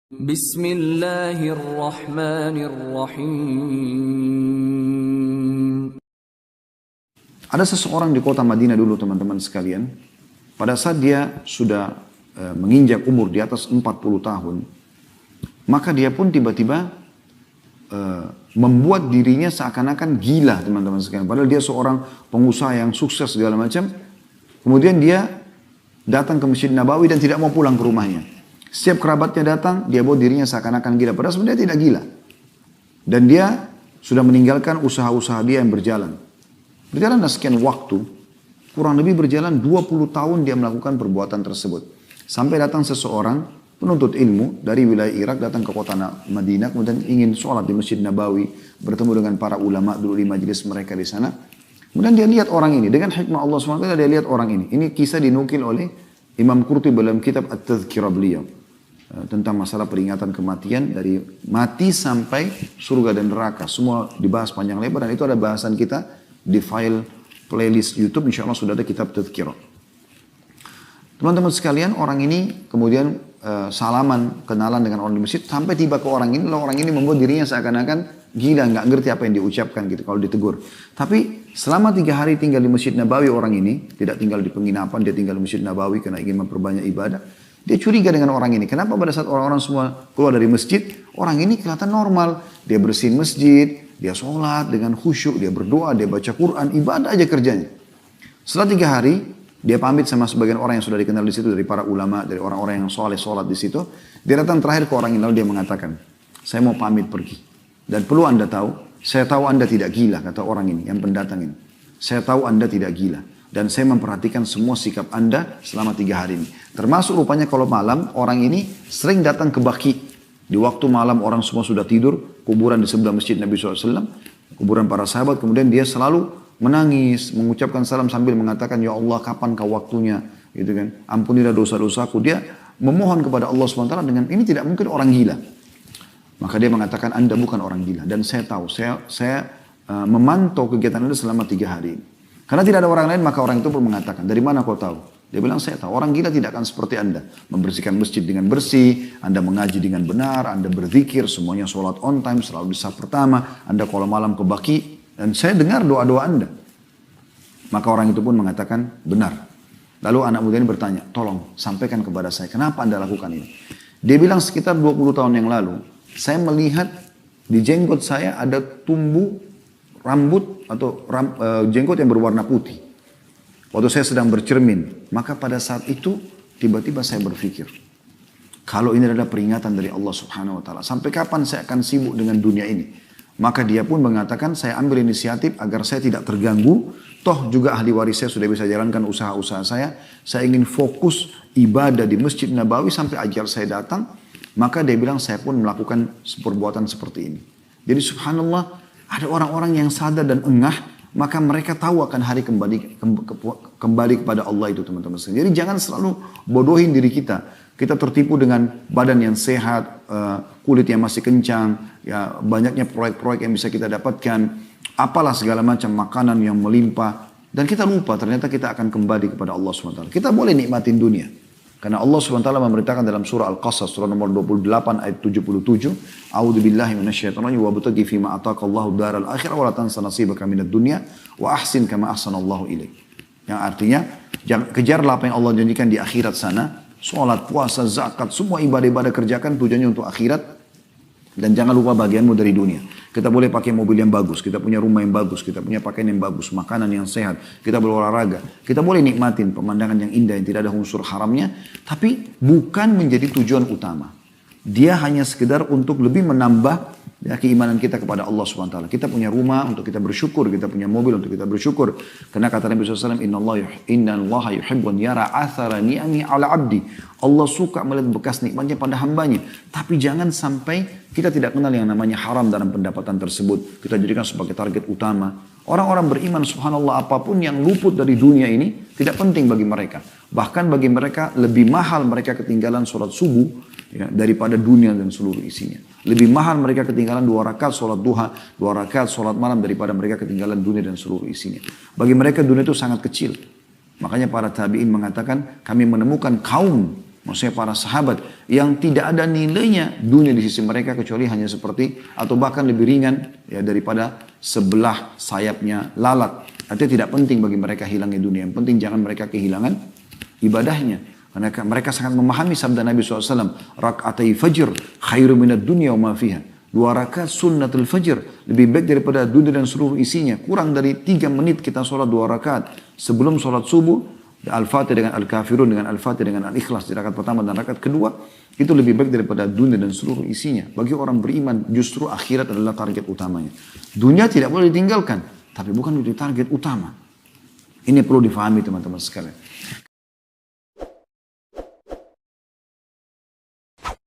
Bismillahirrahmanirrahim. Ada seseorang di kota Madinah dulu teman-teman sekalian. Pada saat dia sudah menginjak umur di atas 40 tahun. Maka dia pun tiba-tiba membuat dirinya seakan-akan gila teman-teman sekalian. Padahal dia seorang pengusaha yang sukses segala macam. Kemudian dia datang ke Masjid Nabawi dan tidak mau pulang ke rumahnya. Setiap kerabatnya datang, dia buat dirinya seakan-akan gila. Padahal sebenarnya tidak gila. Dan dia sudah meninggalkan usaha-usaha dia yang berjalan. Berjalan sekian waktu, kurang lebih berjalan 20 tahun dia melakukan perbuatan tersebut. Sampai datang seseorang, penuntut ilmu dari wilayah Irak, datang ke kota Madinah, kemudian ingin sholat di Masjid Nabawi, bertemu dengan para ulama dulu di majelis mereka di sana. Kemudian dia lihat orang ini, dengan hikmah Allah SWT dia lihat orang ini. Ini kisah dinukil oleh Imam Qurtubi dalam kitab At-Tadhkirah beliau. Tentang masalah peringatan kematian dari mati sampai surga dan neraka. Semua dibahas panjang lebar dan itu ada bahasan kita di file playlist YouTube. Insya Allah sudah ada kitab Tadhkirah. Teman-teman sekalian, orang ini kemudian salaman, kenalan dengan orang di masjid. Sampai tiba ke orang ini, lalu orang ini membuat dirinya seakan-akan gila, nggak ngerti apa yang diucapkan gitu kalau ditegur. Tapi selama 3 hari tinggal di Masjid Nabawi orang ini, tidak tinggal di penginapan, dia tinggal di Masjid Nabawi karena ingin memperbanyak ibadah. Dia curiga dengan orang ini. Kenapa pada saat orang-orang semua keluar dari masjid, orang ini kelihatan normal. Dia bersihin masjid, dia sholat dengan khusyuk, dia berdoa, dia baca Quran, ibadah aja kerjanya. Setelah 3 hari, dia pamit sama sebagian orang yang sudah dikenal di situ, dari para ulama, dari orang-orang yang soleh sholat di situ. Dia datang terakhir ke orang ini, lalu dia mengatakan, saya mau pamit pergi. Dan perlu Anda tahu, saya tahu Anda tidak gila, kata orang ini, yang pendatang ini. Saya tahu Anda tidak gila. Dan saya memperhatikan semua sikap Anda selama 3 hari ini. Termasuk rupanya kalau malam, orang ini sering datang ke Baqi. Di waktu malam orang semua sudah tidur, kuburan di sebelah masjid Nabi SAW, kuburan para sahabat, kemudian dia selalu menangis, mengucapkan salam sambil mengatakan, ya Allah kapan kau waktunya, gitu kan? Ampunilah dosa-dosaku. Dia memohon kepada Allah SWT dengan ini tidak mungkin orang gila. Maka dia mengatakan, Anda bukan orang gila. Dan saya tahu, saya memantau kegiatan Anda selama 3 hari ini. Karena tidak ada orang lain, maka orang itu pun mengatakan, dari mana kau tahu? Dia bilang, saya tahu. Orang gila tidak akan seperti Anda. Membersihkan masjid dengan bersih, Anda mengaji dengan benar, Anda berzikir, semuanya sholat on time, selalu di saf pertama, Anda kalau malam ke Baqi, dan saya dengar doa-doa Anda. Maka orang itu pun mengatakan, benar. Lalu anak muda ini bertanya, tolong sampaikan kepada saya, kenapa Anda lakukan ini? Dia bilang, sekitar 20 tahun yang lalu, saya melihat di jenggot saya ada tumbuh rambut atau jenggot yang berwarna putih. Waktu saya sedang bercermin, maka pada saat itu tiba-tiba saya berpikir, kalau ini adalah peringatan dari Allah Subhanahu wa taala, sampai kapan saya akan sibuk dengan dunia ini? Maka dia pun mengatakan, saya ambil inisiatif agar saya tidak terganggu, toh juga ahli waris saya sudah bisa jalankan usaha-usaha saya ingin fokus ibadah di Masjid Nabawi sampai ajal saya datang. Maka dia bilang, saya pun melakukan perbuatan seperti ini. Jadi subhanallah, ada orang-orang yang sadar dan engah, maka mereka tahu akan hari kembali kepada Allah itu teman-teman. Jadi jangan selalu bodohin diri kita. Kita tertipu dengan badan yang sehat, kulit yang masih kencang, ya banyaknya proyek-proyek yang bisa kita dapatkan, apalah segala macam makanan yang melimpah. Dan kita lupa ternyata kita akan kembali kepada Allah SWT. Kita boleh nikmatin dunia. Karena Allah SWT memerintahkan dalam surah Al-Qasas, surah nomor 28 ayat 77, A'udzu billahi minasyaitonir rajim, wa bataghi fima ataqallahu daral akhirah wa la tansa nasibaka minad dunya wa ahsin kama ahsanallahu ilaik. Yang artinya, kejarlah apa yang Allah janjikan di akhirat sana, salat, puasa, zakat, semua ibadah-ibadah kerjakan tujuannya untuk akhirat, dan jangan lupa bagianmu dari dunia. Kita boleh pakai mobil yang bagus, kita punya rumah yang bagus, kita punya pakaian yang bagus, makanan yang sehat, kita berolahraga. Kita boleh nikmatin pemandangan yang indah yang tidak ada unsur haramnya, tapi bukan menjadi tujuan utama. Dia hanya sekedar untuk lebih menambah keimanan kita kepada Allah SWT. Kita punya rumah untuk kita bersyukur, kita punya mobil untuk kita bersyukur. Karena kata Nabi SAW, Inna Allah yuhibbu an yara athara ni'ami ala abdi. Allah suka melihat bekas nikmatnya pada hambanya. Tapi jangan sampai kita tidak kenal yang namanya haram dalam pendapatan tersebut. Kita jadikan sebagai target utama. Orang-orang beriman subhanallah, apapun yang luput dari dunia ini tidak penting bagi mereka. Bahkan bagi mereka lebih mahal mereka ketinggalan sholat subuh ya, daripada dunia dan seluruh isinya. Lebih mahal mereka ketinggalan 2 rakaat sholat duha, 2 rakaat sholat malam daripada mereka ketinggalan dunia dan seluruh isinya. Bagi mereka dunia itu sangat kecil. Makanya para tabi'in mengatakan, kami menemukan kaum maksudnya para sahabat yang tidak ada nilainya dunia di sisi mereka kecuali hanya seperti atau bahkan lebih ringan ya daripada sebelah sayapnya lalat. Artinya tidak penting bagi mereka hilangnya dunia. Yang penting jangan mereka kehilangan ibadahnya. Karena mereka sangat memahami sabda Nabi SAW. Rak'atai fajr khairu minad dunya wa ma fiha. 2 rakaat sunnatul fajr lebih baik daripada dunia dan seluruh isinya. Kurang dari 3 menit kita sholat 2 rakaat. Sebelum sholat subuh, Al-Fatih dengan Al-Kafirun, dengan Al-Fatih dengan Al-Ikhlas di rakaat pertama dan rakaat kedua. Itu lebih baik daripada dunia dan seluruh isinya. Bagi orang beriman justru akhirat adalah target utamanya. Dunia tidak boleh ditinggalkan. Tapi bukan menjadi target utama. Ini perlu difahami teman-teman sekalian.